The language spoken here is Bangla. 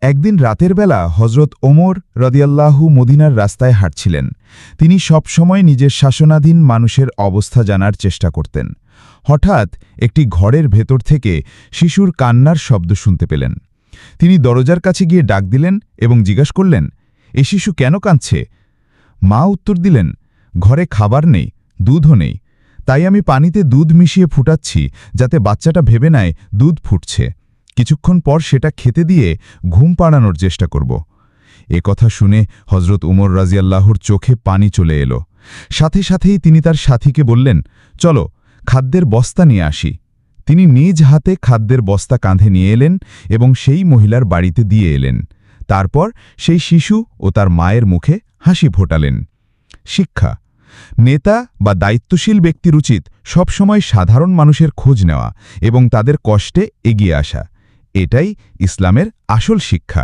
একদিন রাতের বেলা হজরত ওমর রদিয়াল্লাহু মদিনার রাস্তায় হাঁটছিলেন। তিনি সবসময় নিজের শাসনাধীন মানুষের অবস্থা জানার চেষ্টা করতেন। হঠাৎ একটি ঘরের ভেতর থেকে শিশুর কান্নার শব্দ শুনতে পেলেন। তিনি দরজার কাছে গিয়ে ডাক দিলেন এবং জিজ্ঞাসা করলেন, এ শিশু কেন কাঁদছে? মা উত্তর দিলেন, ঘরে খাবার নেই, দুধও নেই, তাই আমি পানিতে দুধ মিশিয়ে ফুটাচ্ছি যাতে বাচ্চাটা ভেবে নেয় দুধ ফুটছে। কিছুক্ষণ পর সেটা খেতে দিয়ে ঘুম পাড়ানোর চেষ্টা করব। এ কথা শুনে হজরত উমর রাজিয়াল্লাহুর চোখে পানি চলে এলো। সাথে সাথেই তিনি তার সাথীকে বললেন, চলো খাদ্যের বস্তা নিয়ে আসি। তিনি নিজ হাতে খাদ্যের বস্তা কাঁধে নিয়ে এলেন এবং সেই মহিলার বাড়িতে দিয়ে এলেন। তারপর সেই শিশু ও তার মায়ের মুখে হাসি ফোটালেন। শিক্ষা: নেতা বা দায়িত্বশীল ব্যক্তির উচিত সবসময় সাধারণ মানুষের খোঁজ নেওয়া এবং তাদের কষ্টে এগিয়ে আসা। এটাই ইসলামের আসল শিক্ষা।